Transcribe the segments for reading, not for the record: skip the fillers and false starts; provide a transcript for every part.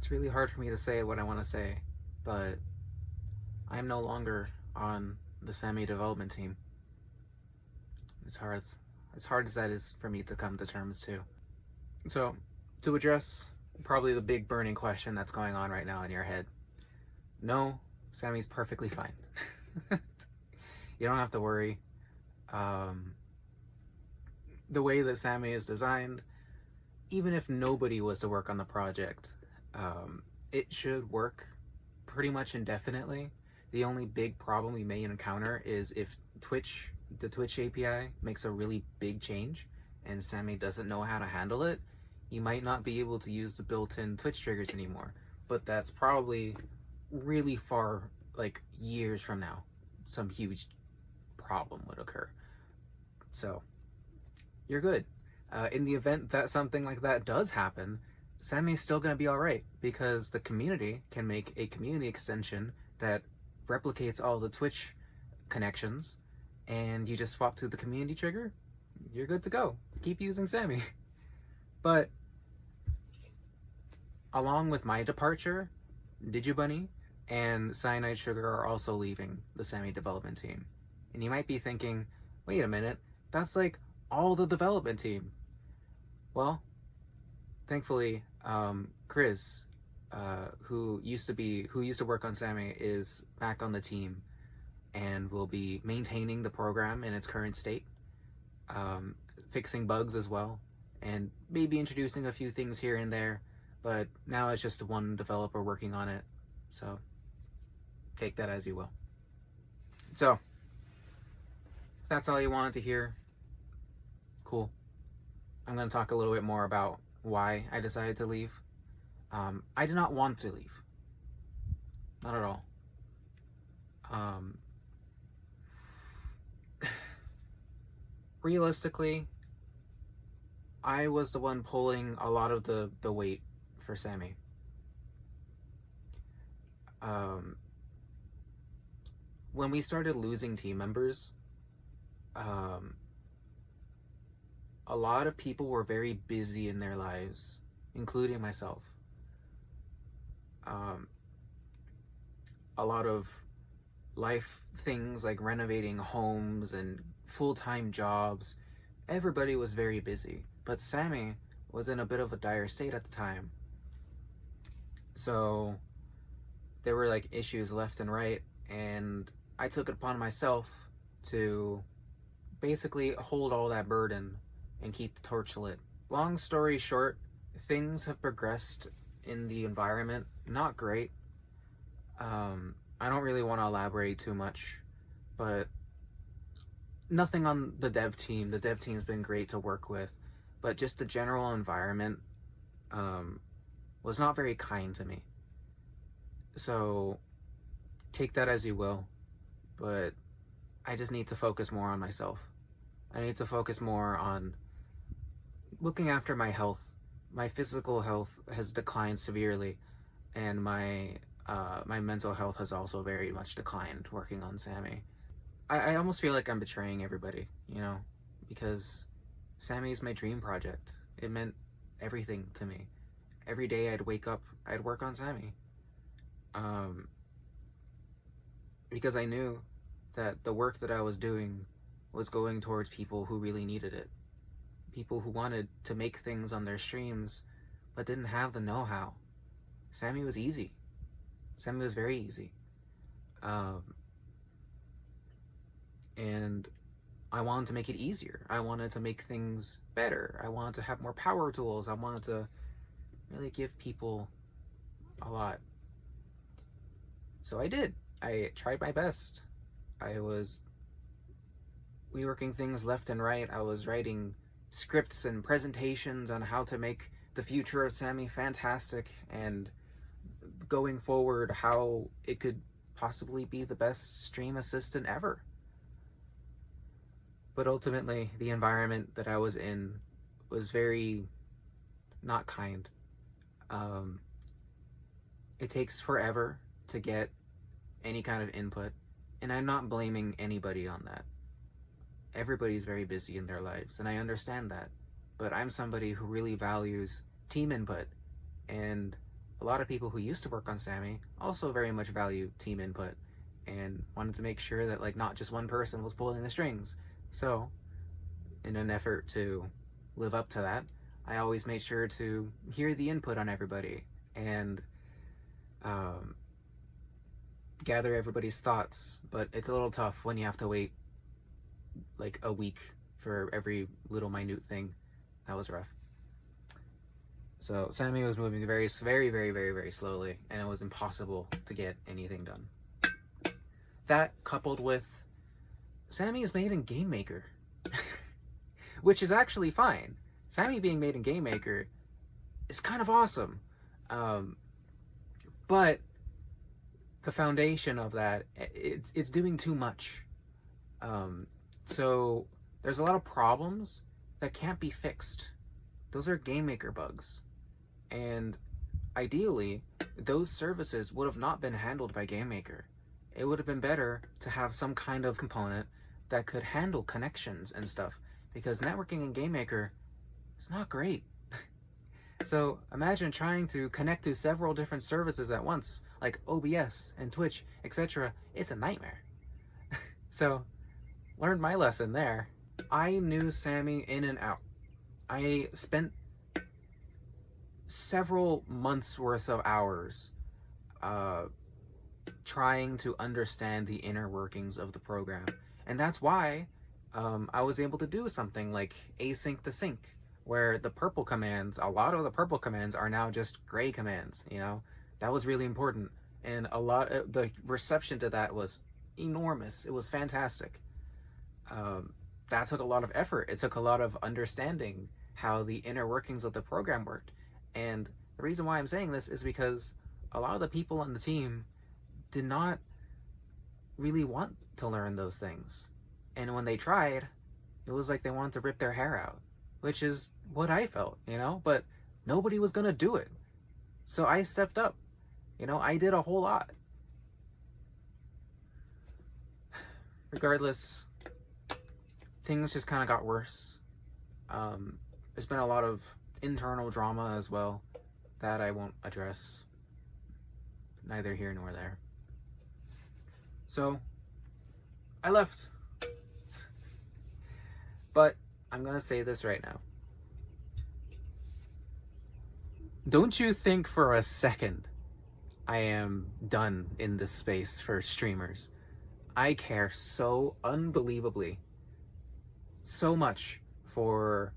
It's really hard for me to say what I want to say, but I'm no longer on the SAMMI development team. As hard as that is for me to come to terms to. So, to address probably the big burning question that's going on right now in your head, no, SAMMI's perfectly fine. You don't have to worry. The way that SAMMI is designed, even if nobody was to work on the project, it should work pretty much indefinitely. The only big problem we may encounter is if the Twitch API makes a really big change and SAMMI doesn't know how to handle it, you might not be able to use the built-in Twitch triggers anymore. But that's probably really far, like years from now, some huge problem would occur. So you're good. In the event that something like that does happen, SAMMI is still going to be all right because the community can make a community extension that replicates all the Twitch connections, and you just swap to the community trigger, you're good to go. Keep using SAMMI. But along with my departure, Digibunny and Cyanide Sugar are also leaving the SAMMI development team. And you might be thinking, wait a minute, that's like all the development team. Well, thankfully, Chris, who used to work on SAMMI, is back on the team and will be maintaining the program in its current state, fixing bugs as well, and maybe introducing a few things here and there, but now it's just one developer working on it, so take that as you will. So, if that's all you wanted to hear, cool. I'm going to talk a little bit more about why I decided to leave. I did not want to leave. Not at all. Realistically, I was the one pulling a lot of the weight for SAMMI. When we started losing team members, a lot of people were very busy in their lives, including myself. A lot of life things like renovating homes and full-time jobs, everybody was very busy. But SAMMI was in a bit of a dire state at the time. So there were like issues left and right, and I took it upon myself to basically hold all that burden and keep the torch lit. Long story short, things have progressed in the environment. Not great. I don't really want to elaborate too much, but nothing on the dev team. The dev team's been great to work with, but just the general environment was not very kind to me. So take that as you will, but I just need to focus more on myself. I need to focus more on looking after my health. My physical health has declined severely, and my mental health has also very much declined working on SAMMI. I almost feel like I'm betraying everybody, you know, because SAMMI is my dream project. It meant everything to me. Every day I'd wake up, I'd work on SAMMI. Because I knew that the work that I was doing was going towards people who really needed it. People who wanted to make things on their streams, but didn't have the know-how. SAMMI was easy. SAMMI was very easy. And I wanted to make it easier. I wanted to make things better. I wanted to have more power tools. I wanted to really give people a lot. So I did. I tried my best. I was reworking things left and right. I was writing scripts and presentations on how to make the future of SAMMI fantastic, and going forward how it could possibly be the best stream assistant ever. But ultimately, the environment that I was in was very not kind. It takes forever to get any kind of input, and I'm not blaming anybody on that. Everybody's very busy in their lives, and I understand that. But I'm somebody who really values team input, and a lot of people who used to work on SAMMI also very much value team input and wanted to make sure that like not just one person was pulling the strings. So in an effort to live up to that, I always made sure to hear the input on everybody and gather everybody's thoughts. But it's a little tough when you have to wait like a week for every little minute thing. That was rough. So SAMMI was moving very slowly, and it was impossible to get anything done. That coupled with SAMMI is made in Game Maker, which is actually fine. SAMMI being made in Game Maker is kind of awesome. But the foundation of that, it's doing too much. So there's a lot of problems that can't be fixed. Those are Game Maker bugs. And ideally, those services would have not been handled by Game Maker. It would have been better to have some kind of component that could handle connections and stuff, because networking in Game Maker is not great. So imagine trying to connect to several different services at once, like OBS and Twitch, etc. It's a nightmare. So learned my lesson there. I knew SAMMI in and out. I spent several months worth of hours trying to understand the inner workings of the program. And that's why I was able to do something like async to sync, where the purple commands, a lot of the purple commands are now just gray commands, you know? That was really important. And a lot of the reception to that was enormous. It was fantastic. That took a lot of effort. It took a lot of understanding how the inner workings of the program worked. And the reason why I'm saying this is because a lot of the people on the team did not really want to learn those things. And when they tried, it was like they wanted to rip their hair out, which is what I felt, you know? But nobody was gonna do it. So I stepped up. You know, I did a whole lot. Regardless, things just kind of got worse. There's been a lot of internal drama as well that I won't address. Neither here nor there. So, I left. But I'm gonna say this right now. Don't you think for a second I am done in this space for streamers. I care so unbelievably, so much for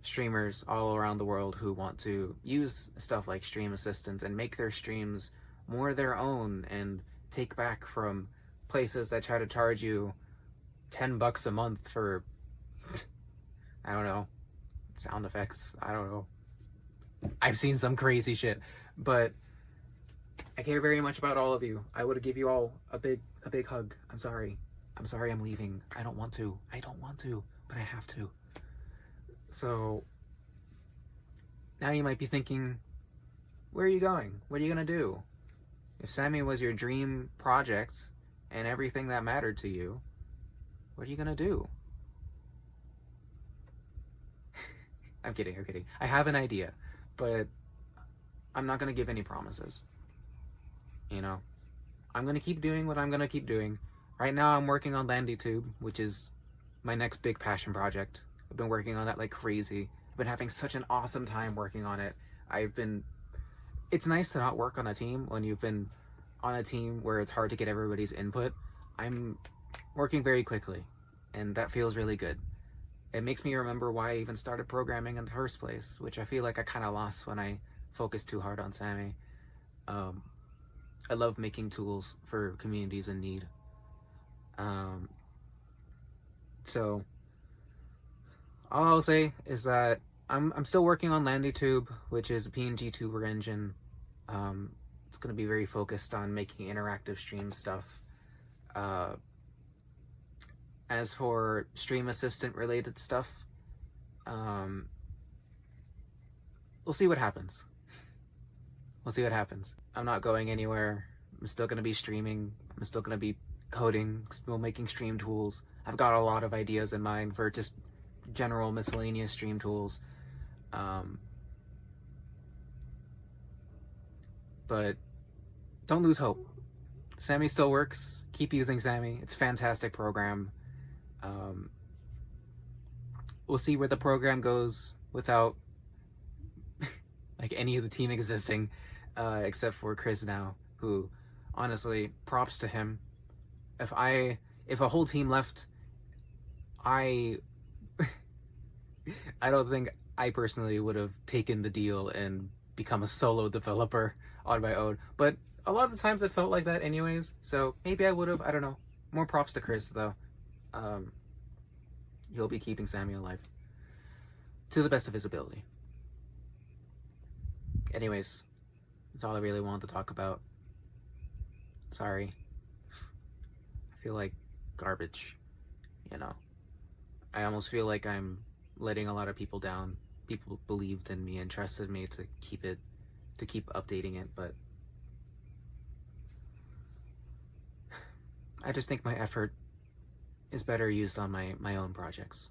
streamers all around the world who want to use stuff like Stream Assistant and make their streams more their own and take back from places that try to charge you $10 a month for, I don't know, sound effects. I don't know. I've seen some crazy shit, but I care very much about all of you. I would give you all a big hug. I'm sorry I'm leaving. I don't want to, but I have to. So now you might be thinking, where are you going? What are you gonna do? If SAMMI was your dream project and everything that mattered to you, what are you gonna do? I'm kidding. I have an idea, but I'm not gonna give any promises. You know, I'm gonna keep doing what I'm gonna keep doing. Right now I'm working on LandyTube, which is my next big passion project. I've been working on that like crazy. I've been having such an awesome time working on it. It's nice to not work on a team when you've been on a team where it's hard to get everybody's input. I'm working very quickly, and that feels really good. It makes me remember why I even started programming in the first place, which I feel like I kind of lost when I focused too hard on SAMMI. I love making tools for communities in need. So all I'll say is that I'm still working on LandyTube, which is a PNG tuber engine. It's going to be very focused on making interactive stream stuff. As for Stream Assistant related stuff, we'll see what happens. We'll see what happens. I'm not going anywhere. I'm still going to be streaming. I'm still going to be coding, still making stream tools. I've got a lot of ideas in mind for just general miscellaneous stream tools. but don't lose hope. SAMMI still works. Keep using SAMMI. It's a fantastic program. We'll see where the program goes without like any of the team existing, except for Chris now, who honestly, props to him. If a whole team left, I don't think I personally would have taken the deal and become a solo developer on my own. But a lot of the times I felt like that anyways, so maybe I would have. I don't know. More props to Chris though. He'll be keeping SAMMI alive to the best of his ability. Anyways, that's all I really wanted to talk about. Sorry. I feel like garbage, you know. I almost feel like I'm letting a lot of people down. People believed in me and trusted me to keep updating it, but I just think my effort is better used on my own projects.